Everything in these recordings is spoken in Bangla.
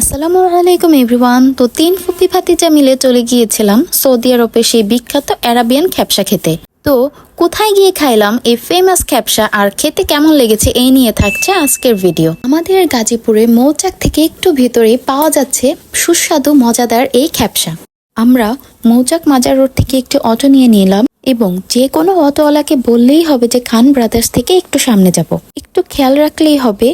আসসালামু আলাইকুম এভরিওয়ান। তো 3 ফুপি ভাতিজা মিলে চলে গিয়েছিলাম সৌদি আরবে সেই বিখ্যাত আরাবিয়ান খ্যাপসা খেতে। তো কোথায় গিয়ে খাইলাম এই ফেমাস খ্যাপসা আর খেতে কেমন লেগেছে এই নিয়ে থাকছে আজকের ভিডিও। আমাদের গাজীপুরে মৌচাক থেকে একটু ভেতরে পাওয়া যাচ্ছে সুস্বাদু মজাদার এই খ্যাপসা। আমরা মৌচাক মাজার রোড থেকে একটি অটো নিয়ে নিলাম এবং যে কোনো অটোওয়ালাকে বললেই হবে যে খান ব্রাদার্স থেকে একটু সামনে যাব। একটু খেয়াল রাখলেই হবে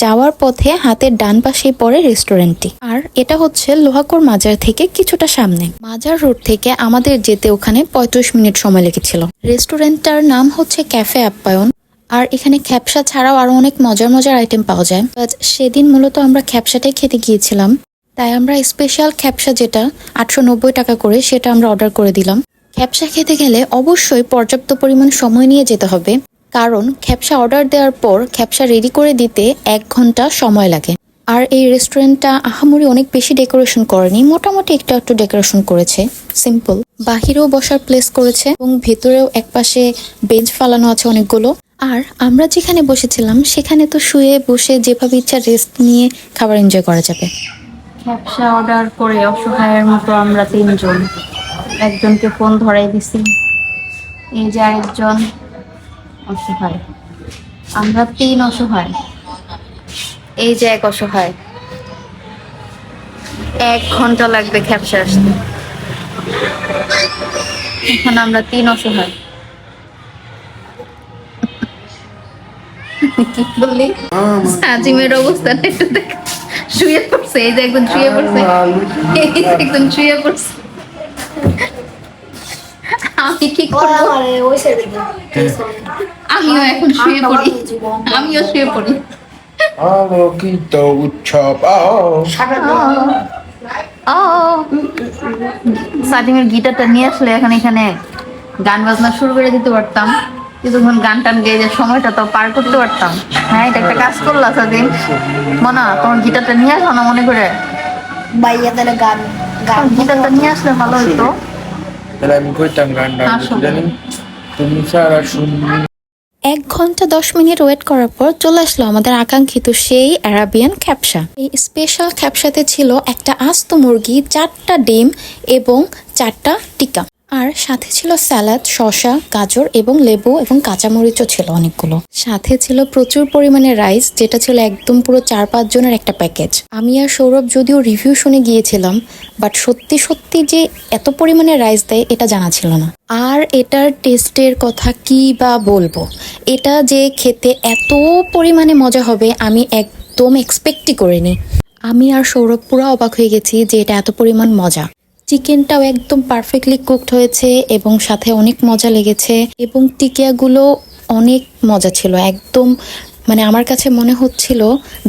যাওয়ার পথে হাতের ডান পাশেই পড়ে রেস্টুরেন্টটি, আর এটা হচ্ছে লোহাগড় মাজার থেকে কিছুটা সামনে। মাজার রোড থেকে আমাদের যেতে ওখানে 35 মিনিট সময় লেগেছিল। রেস্টুরেন্টটার নাম হচ্ছে ক্যাফে আপ্যায়ন, আর এখানে খ্যাপসা ছাড়াও আরো অনেক মজার মজার আইটেম পাওয়া যায়। বাট সেদিন মূলত আমরা খ্যাপসাটাই খেতে গিয়েছিলাম, তাই আমরা স্পেশাল খ্যাপসা যেটা 890 টাকা করে সেটা আমরা অর্ডার করে দিলাম। খ্যাপসা খেতে গেলে অবশ্যই পর্যাপ্ত পরিমাণ সময় নিয়ে যেতে হবে, কারণ খ্যাপসা অর্ডার দেওয়ার পর খ্যাপসা রেডি করে দিতে 1 ঘন্টা সময় লাগে। আর এই রেস্টুরেন্টটা আহামরি অনেক বেশি ডেকোরেশন করেনি, মোটামুটি একটু ডেকোরেশন করেছে, সিম্পল। বাহিরেও বসার প্লেস করেছে এবং ভেতরেও একপাশে বেঞ্চ ফালানো আছে অনেকগুলো। আর আমরা যেখানে বসেছিলাম সেখানে তো শুয়ে বসে যেভাবে ইচ্ছা রেস্ট নিয়ে খাবার এনজয় করা যাবে। খ্যাপসা অর্ডার করে অসহায়ের মতো আমরা 3 জন, একজনকে ফোন ধরাই দিছি, এই যে আরেকজন অসহায়, আমরা 3 অসহায়, এই যে 1 অসহায়। 1 ঘন্টা লাগবে খ্যাপসা আসতে, এখন আমরা 3 অসহায়। কি বললি? সাজিমের অবস্থাটা একটু দেখ, শুয়ে পড়ছে, এই যে একদম শুয়ে পড়ছে, এই যে একদম শুয়ে পড়ছে। আমি কি করবো? আমিও এখন শুয়ে পড়ি, আমিও শুয়ে পড়ি। আলোকিত উৎসব সাদিমের গিটারটা নিয়ে আসলে এখন এখানে গান বাজনা শুরু করে দিতে পারতাম, কিছুক্ষণ গান টান গেয়ে যে সময়টা তো পার করতে পারতাম। হ্যাঁ, এটা একটা কাজ করলা সাদিম, মনা তোমার গিটারটা নিয়ে আসো না, মনে করে বাইয়া তাহলে গান গিটারটা নিয়ে আসলে ভালো হইতো। তাহলে আমি কইতাম গানটা জানি তুমি সারা শুনবি। 1 ঘন্টা 10 মিনিট ওয়েট করার পর চলে আসলো আমাদের আকাঙ্ক্ষিত সেই আরাবিয়ান খ্যাপসা। এই স্পেশাল খ্যাপসাতে ছিল একটা আস্ত মুরগি, 4টা ডিম এবং 4টা টিকা, আর সাথে ছিল স্যালাড, শসা, গাজর এবং লেবু এবং কাঁচামরিচও ছিল অনেকগুলো। সাথে ছিল প্রচুর পরিমাণে রাইস, যেটা ছিল একদম পুরো 4-5 জনের একটা প্যাকেজ। আমি আর সৌরভ যদিও রিভিউ শুনে গিয়েছিলাম, বাট সত্যি সত্যি যে এত পরিমাণে রাইস দেয় এটা জানা ছিল না। আর এটার টেস্টের কথা কি বা বলবো, এটা যে খেতে এত পরিমাণে মজা হবে আমি একদম এক্সপেক্টই করিনি। আমি আর সৌরভ পুরো অবাক হয়ে গেছি যে এটা এত পরিমাণ মজা। চিকেনটাও একদম পারফেক্টলি কুকড হয়েছে এবং সাথে অনেক মজা লেগেছে, এবং টিকিয়াগুলো অনেক মজা ছিল একদম। মানে আমার কাছে মনে হচ্ছিল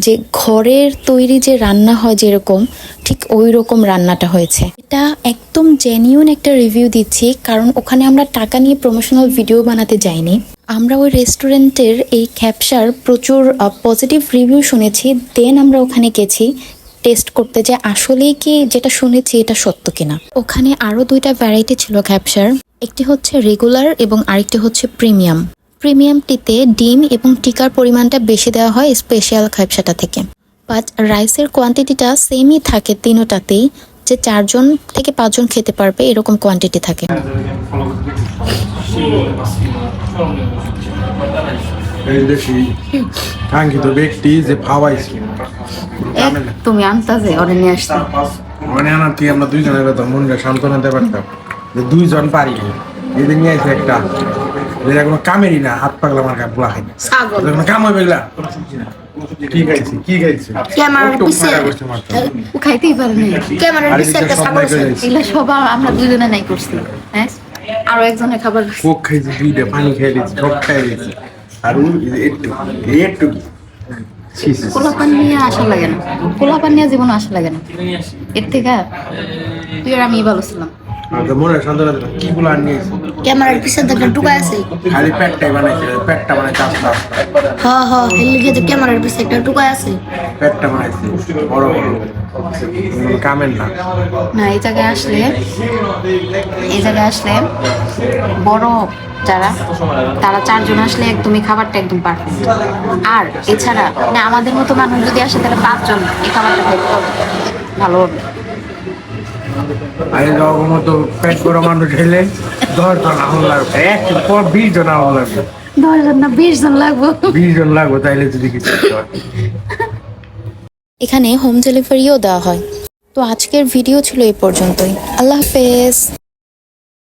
যে ঘরের তৈরি যে রান্না হয় যেরকম, ঠিক ওই রকম রান্নাটা হয়েছে। এটা একদম জেনিউন একটা রিভিউ দিচ্ছি, কারণ ওখানে আমরা টাকা নিয়ে প্রমোশনাল ভিডিও বানাতে যাইনি। আমরা ওই রেস্টুরেন্টের এই খ্যাপসার প্রচুর পজিটিভ রিভিউ শুনেছি, দেন আমরা ওখানে গেছি টেস্ট করতে, যে আসলেই কি যেটা শুনেছি এটা সত্য কিনা। ওখানে আরো 2টা ভ্যারাইটি ছিল খ্যাপসার, একটি হচ্ছে রেগুলার এবং আরেকটি হচ্ছে প্রিমিয়াম। প্রিমিয়ামটিতে ডিম এবং টিকার পরিমাণটা বেশি দেওয়া হয় স্পেশাল খ্যাপসাটা থেকে, বাট রাইসের কোয়ান্টিটিটা সেমই থাকে তিনোটাতেই, যে 4 জন থেকে 5 জন খেতে পারবে এরকম কোয়ান্টিটি থাকে। এই দেখি কাঙ্ক্ষিত ব্যক্তি যে ভাবাইছি তুমি আনতাছে ওরে নিয়ে আসতে, মানে আনার কি আমরা 2 জনের তো মনটা সান্ত্বনা দিতে পারতাম যে 2 জন পারি। এদের নিয়ে আসে একটা যেটা কোনো কামেরই না, হাত পাগলা আমার কাছে বলা হয় না, কোনো কাম হবে এগুলা। কি খাইছি ক্যামেরার পিছে ও খাইতেই পারে না। ক্যামেরার পিছে একটা ছাগল আছে। এগুলা সব আমরা 2 জনে নাই করছি, হ্যাঁ আরো একজনের খাবার কোক খাইছি, 2টা পানি খেয়ে দিয়েছি, সব খেয়ে দিয়েছি। আর একটু পোলাপান নিয়ে আসা লাগে না, পোলাপান নিয়ে জীবনে আসা লাগে না। এর থেকে তুই আর আমি ভালো ছিলাম। মনে সান্ত্বনা দিলাম কি গুলো আনিয়েছি। ক্যামেরার পিছে দেখে টুকা আছে। খালি পেটটাই বানাইছে, পেটটা বানাইছে আস্তে আস্তে। হ্যাঁ এর লিগে যে ক্যামেরার পিছে একটা টুকা আছে। পেটটা বানাইছে বড় বড়, কামের না। না, এই জায়গায় আসলে বড় যারা, তারা 4 জন আসলে একদমই খাবারটা একদম পারফেক্ট। আর এছাড়া মানে আমাদের মতো মানুষ যদি আসে তাহলে 5 জন এই খাবারটা খাইতে পারবে। ভালো হবে। আর রকম তো পেট করা মানুষ খেলে 10 জন আহল লাগবে, একটু পর 20 জন আহল লাগবে, 10 জন না 20 জন লাগবে। 20 জন লাগবে তাইলে যদি কিছু হয়। এখানে হোম ডেলিভারিও দেওয়া হয়। তো আজকের ভিডিও ছিল এই পর্যন্তই। আল্লাহ হাফেজ।